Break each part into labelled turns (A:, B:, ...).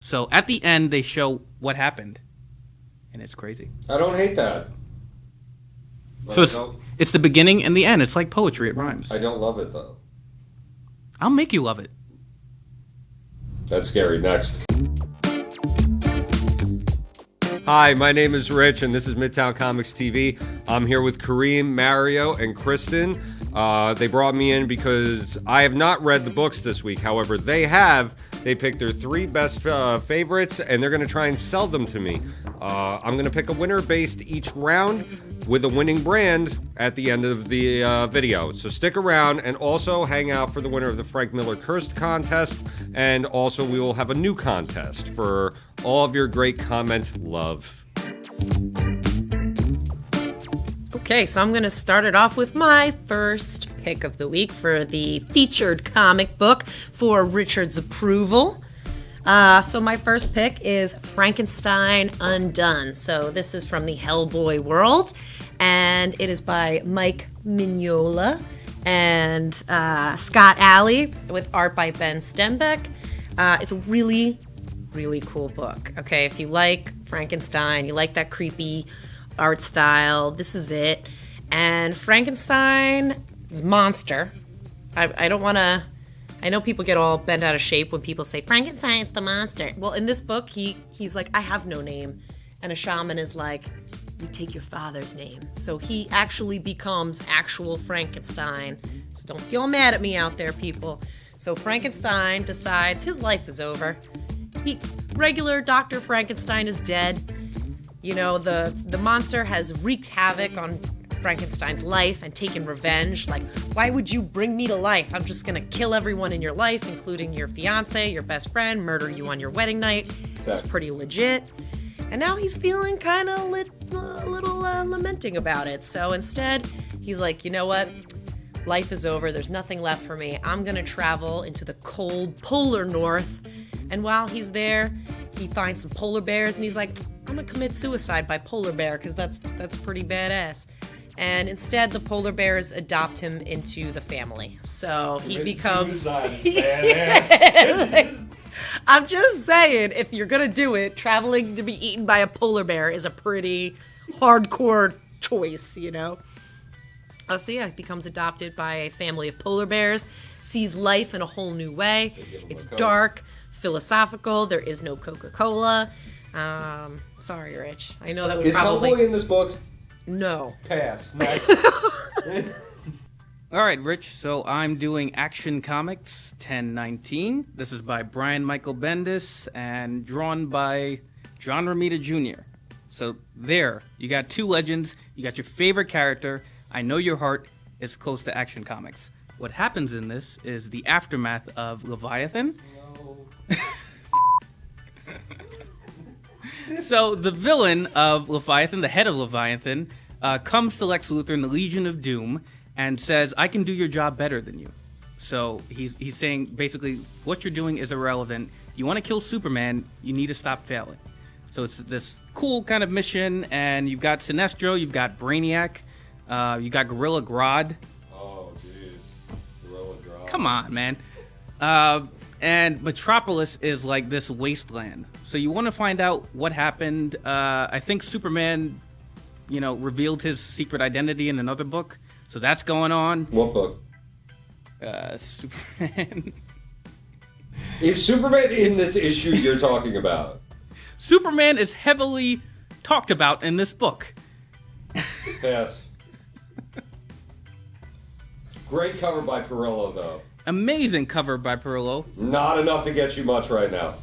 A: So at the end, they show what happened, and it's crazy.
B: I don't hate that.
A: So it's the beginning and the end. It's like poetry. It rhymes.
B: I don't love it, though.
A: I'll make you love it.
B: That's scary. Next. Hi, my name is Rich, and this is Midtown Comics TV. I'm here with Kareem, Mario, and Kristen. They brought me in because I have not read the books this week. However, they have. They picked their 3 best favorites, and they're going to try and sell them to me. I'm going to pick a winner based each round with a winning brand at the end of the video. So stick around and also hang out for the winner of the Frank Miller Cursed contest. And also we will have a new contest for all of your great comment love.
C: Okay, so I'm going to start it off with my first pick of the week for the featured comic book for Richard's approval. So my first pick is Frankenstein Undone. So this is from the Hellboy world, and it is by Mike Mignola and Scott Alley with art by Ben Stenbeck. It's a really, really cool book. Okay, if you like Frankenstein, you like that creepy art style, this is it. And Frankenstein's monster. I don't want to... I know people get all bent out of shape when people say, Frankenstein's the monster. Well, in this book, he's like, I have no name. And a shaman is like, you take your father's name. So he actually becomes actual Frankenstein. So don't feel mad at me out there, people. So Frankenstein decides his life is over. Regular Dr. Frankenstein is dead. You know, the monster has wreaked havoc on Frankenstein's life and taken revenge. Like, why would you bring me to life? I'm just gonna kill everyone in your life, including your fiance, your best friend, murder you on your wedding night. It's pretty legit. And now he's feeling kind of a little lamenting about it. So instead, he's like, you know what? Life is over. There's nothing left for me. I'm gonna travel into the cold polar north. And while he's there, he finds some polar bears, and he's like, I'm gonna commit suicide by polar bear because that's pretty badass. And instead, the polar bears adopt him into the family. So he becomes... Badass. I'm just saying, if you're going to do it, traveling to be eaten by a polar bear is a pretty hardcore choice, you know? So yeah, he becomes adopted by a family of polar bears, sees life in a whole new way. It's dark, philosophical, there is no Coca-Cola. Sorry, Rich. I know that would probably...
B: Is Hellboy in this book?
C: No.
B: Pass. Nice.
A: All right, Rich. So I'm doing Action Comics 1019. This is by Brian Michael Bendis and drawn by John Romita Jr. So there, you got 2 legends. You got your favorite character. I know your heart is close to Action Comics. What happens in this is the aftermath of Leviathan. No. So the villain of Leviathan, the head of Leviathan, comes to Lex Luthor in the Legion of Doom and says, I can do your job better than you. So he's saying, basically, what you're doing is irrelevant. You want to kill Superman, you need to stop failing. So it's this cool kind of mission, and you've got Sinestro, you've got Brainiac, you got Gorilla Grodd.
B: Oh, jeez. Gorilla Grodd.
A: Come on, man. And Metropolis is like this wasteland. So you want to find out what happened. I think Superman, revealed his secret identity in another book. So that's going on.
B: What book?
A: Superman.
B: Is Superman in this issue you're talking about?
A: Superman is heavily talked about in this book.
B: Yes. Great cover by Perillo, though.
A: Amazing cover by Perillo.
B: Not enough to get you much right now.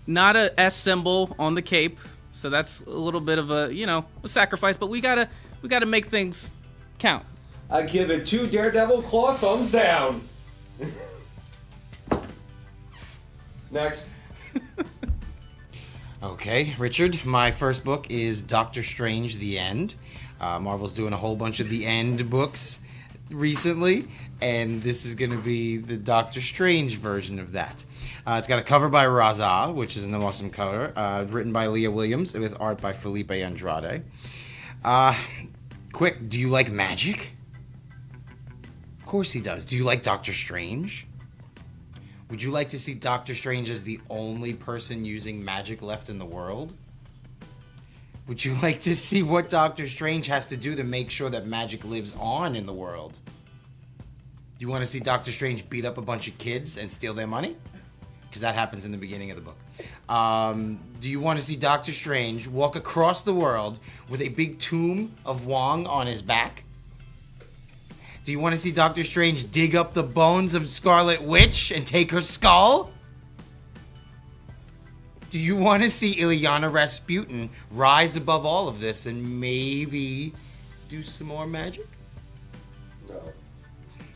A: Not a S symbol on the cape, so that's a little bit of a sacrifice. But we gotta make things count.
B: I give it 2 Daredevil claw thumbs down. Next.
D: Okay, Richard, my first book is Doctor Strange: The End. Marvel's doing a whole bunch of The End books recently, and this is going to be the Doctor Strange version of that. It's got a cover by Raza, which is an awesome cover, written by Leah Williams with art by Felipe Andrade. Quick, do you like magic? Of course he does. Do you like Doctor Strange? Would you like to see Doctor Strange as the only person using magic left in the world? Would you like to see what Doctor Strange has to do to make sure that magic lives on in the world? Do you want to see Doctor Strange beat up a bunch of kids and steal their money? Because that happens in the beginning of the book. Do you want to see Doctor Strange walk across the world with a big tomb of Wong on his back? Do you want to see Doctor Strange dig up the bones of Scarlet Witch and take her skull? Do you want to see Ilyana Rasputin rise above all of this and maybe do some more magic?
B: No.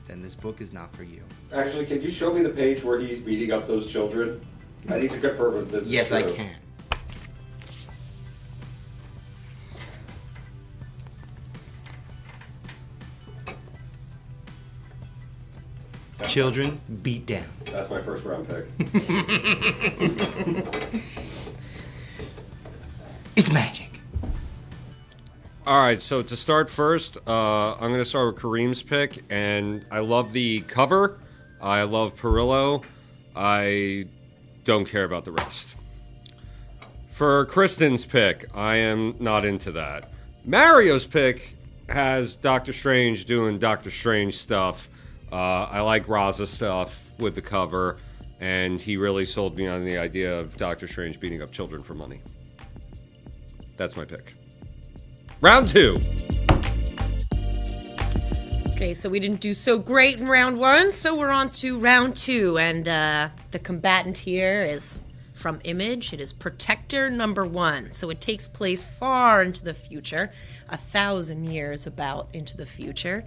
D: Then this book is not for you.
B: Actually, can you show me the page where he's beating up those children? I need to confirm if this is
D: Yes,
B: true.
D: I can. Children beat down.
B: That's my first round pick.
D: It's magic.
B: All right, so to start first, I'm going to start with Kareem's pick, and I love the cover. I love Perillo. I don't care about the rest. For Kristen's pick, I am not into that. Mario's pick has Doctor Strange doing Doctor Strange stuff. I like Raza stuff with the cover, and he really sold me on the idea of Doctor Strange beating up children for money. That's my pick. Round 2.
C: Okay, so we didn't do so great in round 1, so we're on to round 2, and the combatant here is from Image. It is Protector number 1, so it takes place far into the future, 1,000 years about into the future,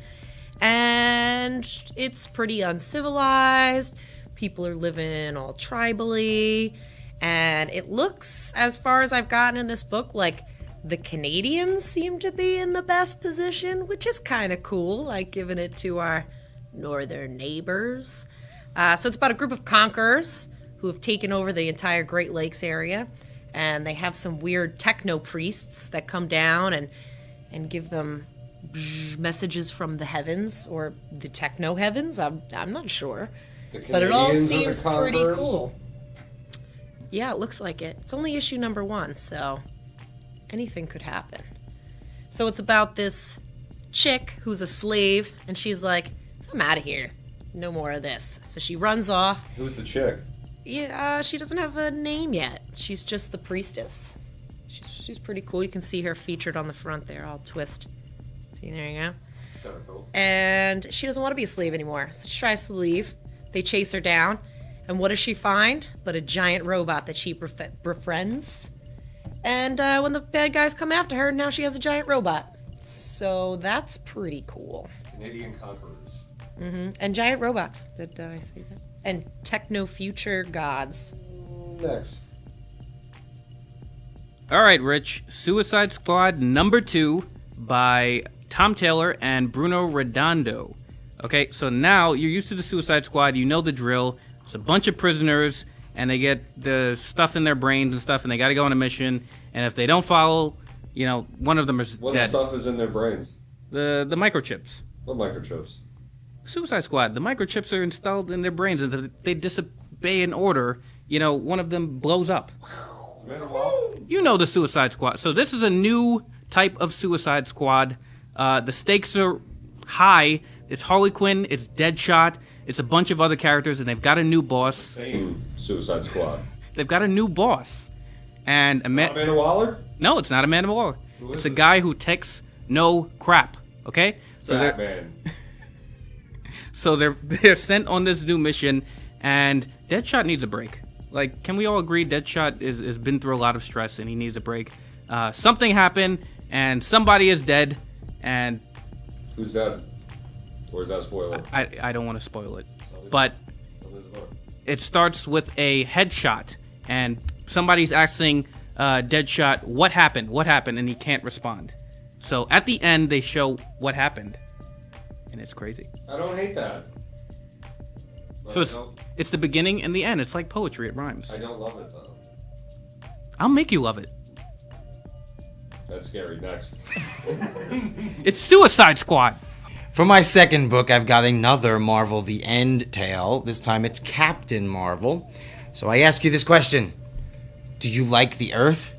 C: and it's pretty uncivilized. People are living all tribally, and it looks, as far as I've gotten in this book, like the Canadians seem to be in the best position, which is kind of cool, like giving it to our northern neighbors. So it's about a group of conquerors who have taken over the entire Great Lakes area, and they have some weird techno priests that come down and give them messages from the heavens, or the techno heavens. I'm not sure, but it all seems pretty cool. Yeah, it looks like it. It's only issue number 1, so anything could happen. So it's about this chick who's a slave, and she's like, I'm out of here. No more of this. So she runs off.
B: Who's the chick?
C: Yeah, she doesn't have a name yet. She's just the priestess. She's pretty cool. You can see her featured on the front there, all twist. See, there you go.
B: Cool.
C: And she doesn't want to be a slave anymore, so she tries to leave. They chase her down, and what does she find but a giant robot that she befriends? And when the bad guys come after her, now she has a giant robot. So that's pretty cool.
B: Canadian conquerors.
C: And giant robots. Did I say that? And techno-future gods.
B: Next.
A: All right, Rich. Suicide Squad number 2 by Tom Taylor and Bruno Redondo. Okay, so now you're used to the Suicide Squad. You know the drill. It's a bunch of prisoners, and they get the stuff in their brains and stuff, and they got to go on a mission. And if they don't follow, one of them is
B: What
A: dead.
B: stuff is in their brains?
A: The microchips.
B: What microchips?
A: Suicide Squad. The microchips are installed in their brains, and if they disobey an order, one of them blows up. You know the Suicide Squad. So this is a new type of Suicide Squad. The stakes are high. It's Harley Quinn. It's Deadshot. It's a bunch of other characters, and they've got a new boss.
B: Same Suicide Squad.
A: They've got a new boss. And
B: Amanda Waller?
A: No, it's not Amanda Waller. It's a guy who takes no crap. Okay?
B: Batman.
A: So they're sent on this new mission, and Deadshot needs a break. Like, can we all agree Deadshot has been through a lot of stress, and he needs a break? Something happened, and somebody is dead, and...
B: Who's dead? Or is that a spoiler?
A: I don't want to spoil it. But it starts with a headshot, and somebody's asking Deadshot, what happened? What happened? And he can't respond. So at the end, they show what happened. And it's crazy.
B: I don't hate that.
A: So it's the beginning and the end. It's like poetry. It rhymes.
B: I don't love it, though.
A: I'll make you love it.
B: That's scary. Next.
A: It's Suicide Squad.
D: For my second book, I've got another Marvel The End tale. This time it's Captain Marvel. So I ask you this question. Do you like the Earth?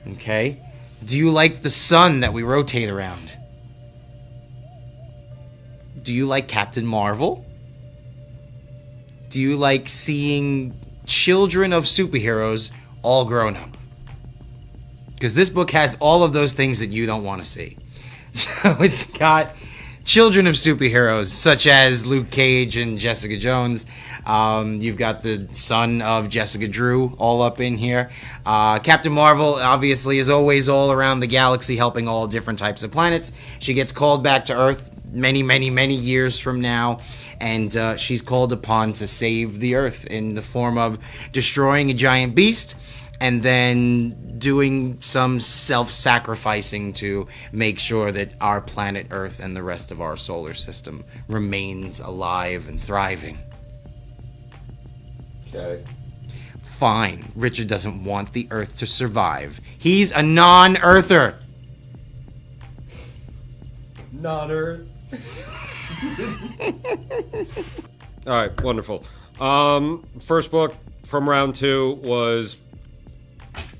D: Okay. Do you like the sun that we rotate around? Do you like Captain Marvel? Do you like seeing children of superheroes all grown up? Because this book has all of those things that you don't want to see. So it's got children of superheroes, such as Luke Cage and Jessica Jones. You've got the son of Jessica Drew all up in here. Captain Marvel, obviously, is always all around the galaxy helping all different types of planets. She gets called back to Earth many, many, many years from now, and she's called upon to save the Earth in the form of destroying a giant beast and then doing some self-sacrificing to make sure that our planet Earth and the rest of our solar system remains alive and thriving.
B: Okay.
D: Fine. Richard doesn't want the Earth to survive. He's a non-Earther.
B: Non-Earth. All right, wonderful. First book from round 2 was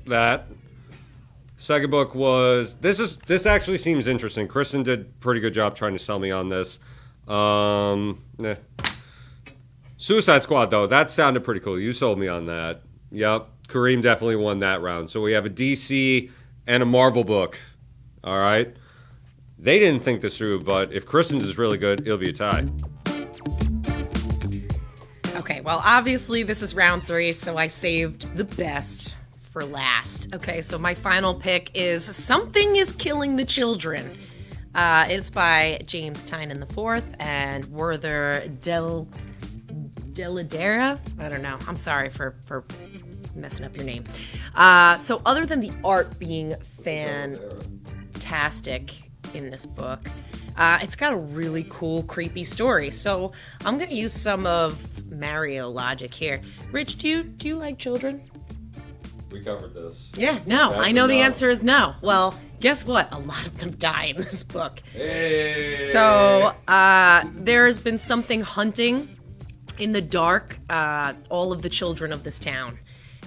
B: that. Second book was this actually seems interesting. Kristen did a pretty good job trying to sell me on this. Suicide Squad, though, that sounded pretty cool. You sold me on that. Yep. Kareem definitely won that round. So we have a DC and a Marvel book. All right. They didn't think this through, but if Kristen's is really good, it'll be a tie.
C: Okay, well, obviously this is round 3, so I saved the best for last. Okay, so my final pick is Something is Killing the Children. It's by James Tynion IV and Werther Deladera. I don't know. I'm sorry for messing up your name. So other than the art being fantastic in this book, it's got a really cool, creepy story. So I'm going to use some of Mario logic here. Rich, do you like children?
B: We covered this.
C: Yeah, no.
B: That's
C: I know
B: a
C: the
B: no.
C: answer is no. Well, guess what? A lot of them die in this book.
B: Hey.
C: So there has been something hunting in the dark all of the children of this town.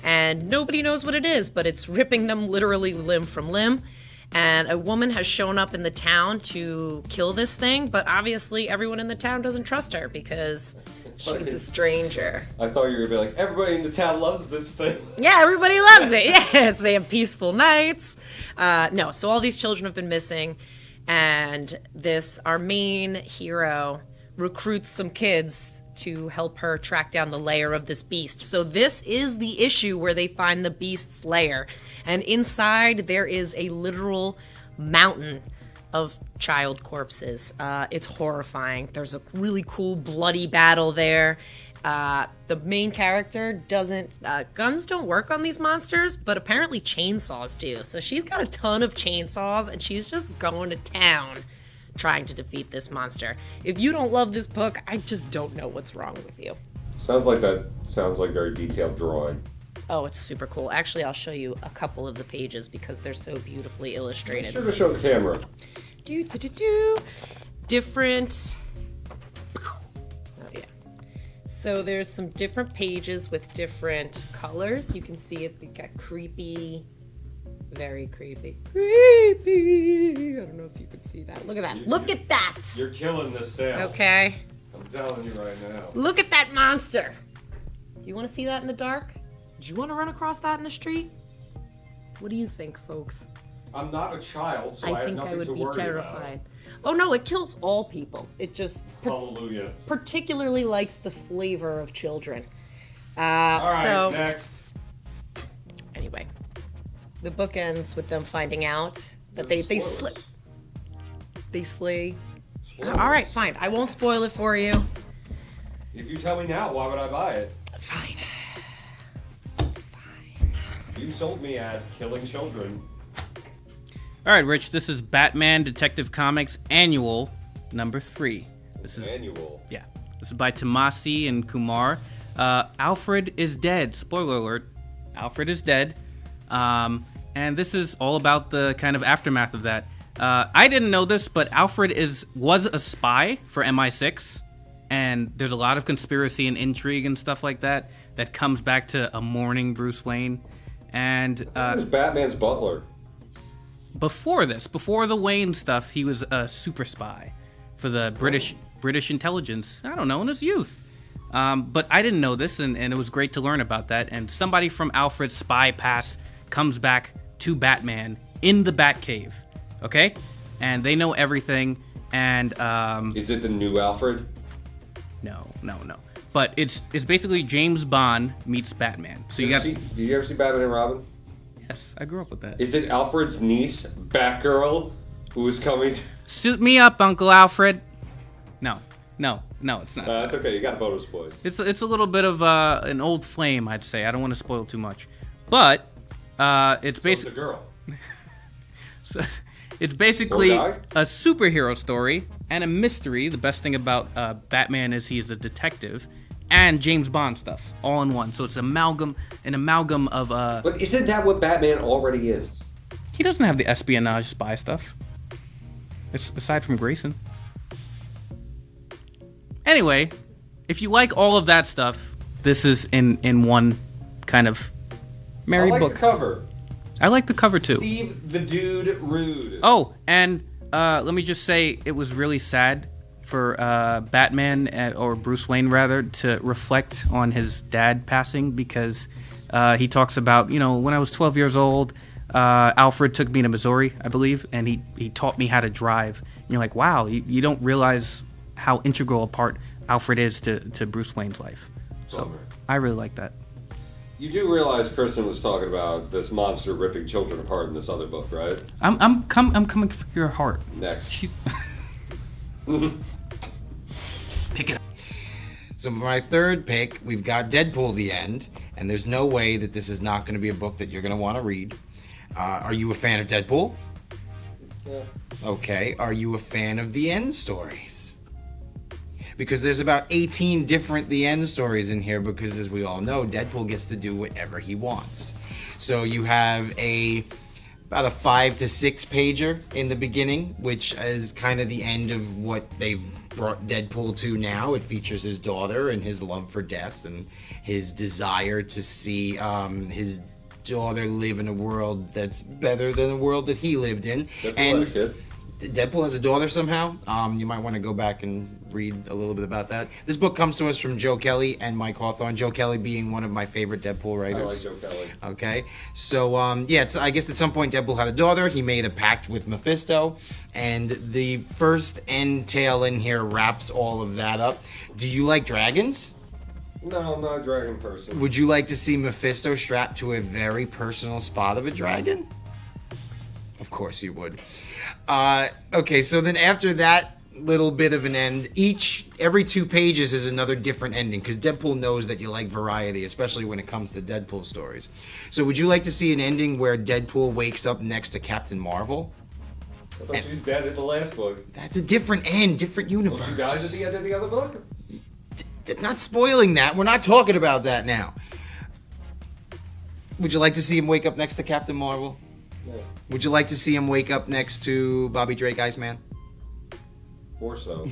C: And nobody knows what it is, but it's ripping them literally limb from limb. And a woman has shown up in the town to kill this thing, but obviously everyone in the town doesn't trust her because she's a stranger.
B: I thought you were going to be like, everybody in the town loves this thing.
C: Yeah, everybody loves it. Yeah, they have peaceful nights. No, so all these children have been missing, and our main hero recruits some kids to help her track down the lair of this beast. So this is the issue where they find the beast's lair. And inside there is a literal mountain of child corpses. It's horrifying. There's a really cool bloody battle there. The main character guns don't work on these monsters, but apparently chainsaws do. So she's got a ton of chainsaws and she's just going to town trying to defeat this monster. If you don't love this book, I just don't know what's wrong with you.
B: Sounds like very detailed drawing.
C: Oh, it's super cool. Actually, I'll show you a couple of the pages because they're so beautifully illustrated.
B: Be sure to show the camera.
C: Different. Oh, yeah. So there's some different pages with different colors. You can see it. They got creepy. Very creepy. Creepy. I don't know if you can see that. Look at that. Look at that.
B: You're killing this sale.
C: Okay.
B: I'm telling you right now.
C: Look at that monster. Do you want to see that in the dark? Do you want to run across that in the street? What do you think, folks?
B: I'm not a child, so I have
C: think
B: nothing
C: I would
B: to
C: be
B: worry
C: terrified. Oh no, it kills all people. It just
B: Hallelujah.
C: particularly likes the flavor of children.
B: All right,
C: so
B: next.
C: anyway, the book ends with them finding out that they slay.
B: Spoilers.
C: All right, fine. I won't spoil it for you.
B: If you tell me now, why would I buy it?
C: Fine.
B: You sold me at killing children.
A: All right, Rich, this is Batman Detective Comics Annual number 3. This is
B: Annual.
A: Yeah. This is by Tomasi and Kumar. Alfred is dead. Spoiler alert. Alfred is dead. And this is all about the kind of aftermath of that. I didn't know this, but Alfred was a spy for MI6, and there's a lot of conspiracy and intrigue and stuff like that comes back to a mourning Bruce Wayne. And
B: He was Batman's butler.
A: before the Wayne stuff, he was a super spy for the British intelligence. I don't know, in his youth. But I didn't know this, and it was great to learn about that. And somebody from Alfred's spy past comes back to Batman in the Batcave, okay? And they know everything. And
B: Is it the new Alfred?
A: no. But it's basically James Bond meets Batman. So
B: Did you ever see Batman and Robin?
A: Yes, I grew up with that.
B: Is it Alfred's niece, Batgirl, who is coming?
A: Suit me up, Uncle Alfred. No, it's not.
B: That's okay. You got bonus points.
A: It's a little bit of an old flame, I'd say. I don't want to spoil too much, but it's basically
B: a girl.
A: so, it's basically
B: Or
A: a superhero story and a mystery. The best thing about Batman is he is a detective, and James Bond stuff all in one. So it's an amalgam of.
B: But isn't that what Batman already is?
A: He doesn't have the espionage spy stuff. It's aside from Grayson. Anyway, if you like all of that stuff, this is in one kind of merry
B: I like
A: book.
B: the cover.
A: I like the cover too.
B: Steve the Dude Rude.
A: Oh, and let me just say, it was really sad for Batman or Bruce Wayne rather to reflect on his dad passing, because he talks about, when I was 12 years old, Alfred took me to Missouri, I believe, and he taught me how to drive. And you're like, wow, you don't realize how integral a part Alfred is to Bruce Wayne's life. So
B: Bummer.
A: I really like that.
B: You do realize Kristen was talking about this monster ripping children apart in this other book, right?
A: I'm coming for your heart.
B: Next.
A: Pick it up.
D: So for my third pick, we've got Deadpool: The End, and there's no way that this is not going to be a book that you're going to want to read. Are you a fan of Deadpool?
B: Yeah.
D: Okay. Are you a fan of the End stories? Because there's about 18 different The End stories in here, because as we all know, Deadpool gets to do whatever he wants. So you have about a 5 to 6 pager in the beginning, which is kind of the end of what they've brought Deadpool to now. It features his daughter and his love for death and his desire to see his daughter live in a world that's better than the world that he lived in.
B: Deadpool
D: And
B: had a kid.
D: Deadpool has a daughter somehow. You might want to go back and read a little bit about that. This book comes to us from Joe Kelly and Mike Hawthorne. Joe Kelly being one of my favorite Deadpool
B: I
D: writers.
B: like Joe Kelly.
D: Okay, so I guess at some point Deadpool had a daughter. He made a pact with Mephisto, and the first end tale in here wraps all of that up. Do you like dragons?
B: No, I'm not a dragon person.
D: Would you like to see Mephisto strapped to a very personal spot of a dragon? Of course you would. Okay, so then after that little bit of an end, every 2 pages is another different ending, because Deadpool knows that you like variety, especially when it comes to Deadpool stories. So would you like to see an ending where Deadpool wakes up next to Captain Marvel?
B: I thought she's dead in the last book.
D: That's a different end, different universe.
B: Well, she dies at the end of the other book?
D: Not spoiling that. We're not talking about that now. Would you like to see him wake up next to Captain Marvel?
B: Yeah.
D: Would you like to see him wake up next to Bobby Drake, Iceman?
B: Or so.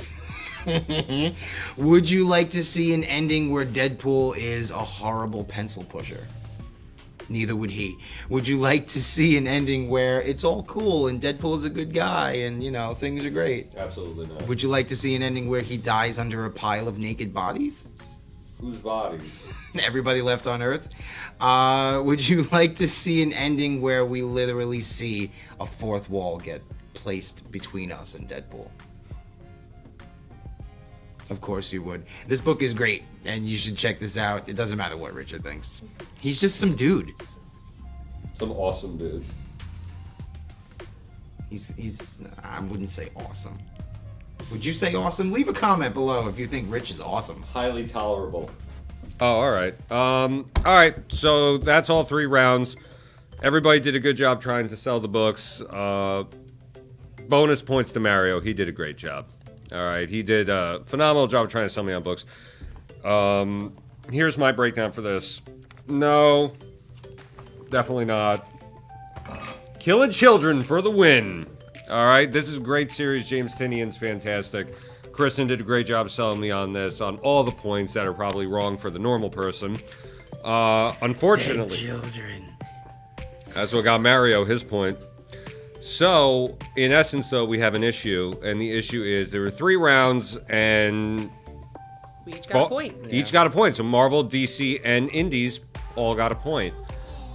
D: Would you like to see an ending where Deadpool is a horrible pencil pusher? Neither would he. Would you like to see an ending where it's all cool and Deadpool's a good guy and, things are great?
B: Absolutely not.
D: Would you like to see an ending where he dies under a pile of naked bodies?
B: Whose bodies?
D: Everybody left on Earth. Would you like to see an ending where we literally see a fourth wall get placed between us and Deadpool? Of course you would. This book is great, and you should check this out. It doesn't matter what Richard thinks. He's just some dude.
B: Some awesome dude.
D: He's I wouldn't say awesome. Would you say awesome? Leave a comment below if you think Rich is awesome.
B: Highly tolerable. Oh, all right. All right. So that's all 3 rounds. Everybody did a good job trying to sell the books. Bonus points to Mario. He did a great job. All right. He did a phenomenal job trying to sell me on books. Here's my breakdown for this. No. Definitely not. Killing Children for the win. All right, this is a great series. James Tinian's fantastic. Kristen did a great job selling me on this, on all the points that are probably wrong for the normal person. Unfortunately,
D: Children.
B: that's what got Mario his point. So, in essence, though, we have an issue, and the issue is there were 3 rounds, and
C: We each got a point.
B: each got a point. So Marvel, DC, and Indies all got a point.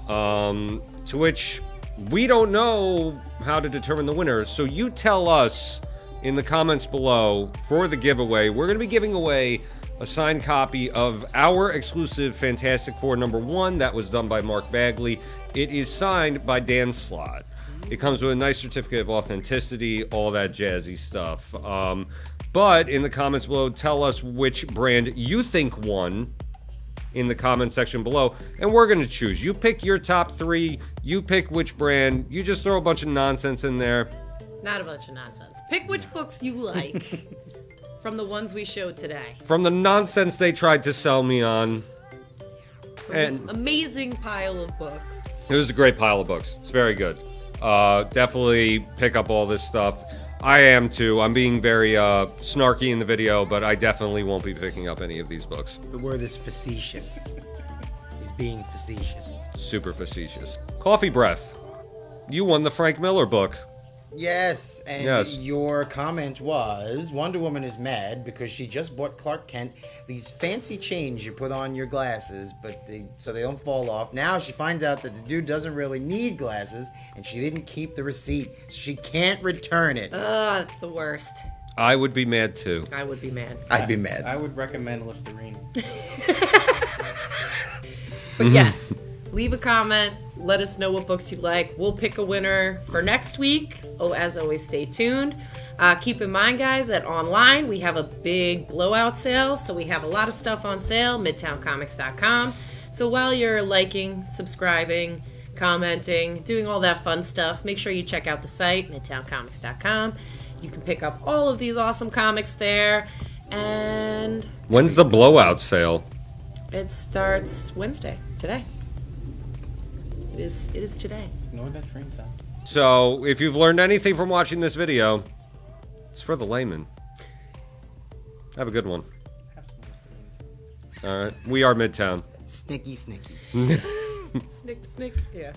B: To which we don't know how to determine the winner. So you tell us in the comments below for the giveaway. We're going to be giving away a signed copy of our exclusive Fantastic Four #1 that was done by Mark Bagley. It is signed by Dan Slott. It comes with a nice certificate of authenticity, all that jazzy stuff. But in the comments below, tell us which brand you think won in the comment section below, and we're going to choose. You pick your top 3, you pick which brand, you just throw a bunch of nonsense in there.
C: Not a bunch of nonsense. Pick which books you like from the ones we showed today.
B: From the nonsense they tried to sell me on. And
C: Amazing pile of books.
B: it was a great pile of books. It's very good. Definitely pick up all this stuff. I am too. I'm being very snarky in the video, but I definitely won't be picking up any of these books.
D: The word is facetious. He's being facetious.
B: Super facetious. Coffee Breath. You won the Frank Miller book.
D: Yes, and
B: Yes.
D: your comment was Wonder Woman is mad because she just bought Clark Kent these fancy chains you put on your glasses, so they don't fall off. Now she finds out that the dude doesn't really need glasses, and she didn't keep the receipt, so she can't return it.
C: That's the worst.
B: I would be mad too.
C: I would be mad.
D: I'd be mad.
A: I would recommend Listerine.
C: But yes, leave a comment. Let us know what books you like. We'll pick a winner for next week. Oh, as always, stay tuned. Keep in mind, guys, that online we have a big blowout sale. So we have a lot of stuff on sale, midtowncomics.com. So while you're liking, subscribing, commenting, doing all that fun stuff, make sure you check out the site, midtowncomics.com. You can pick up all of these awesome comics there. And
B: When's the blowout sale?
C: it starts Wednesday, today. It is today.
A: Ignore that train sound.
B: So, if you've learned anything from watching this video, it's for the layman. Have a good one.
A: Have some Listerine.
B: All right. We are Midtown.
D: Snicky, snicky.
C: Snick. Yeah.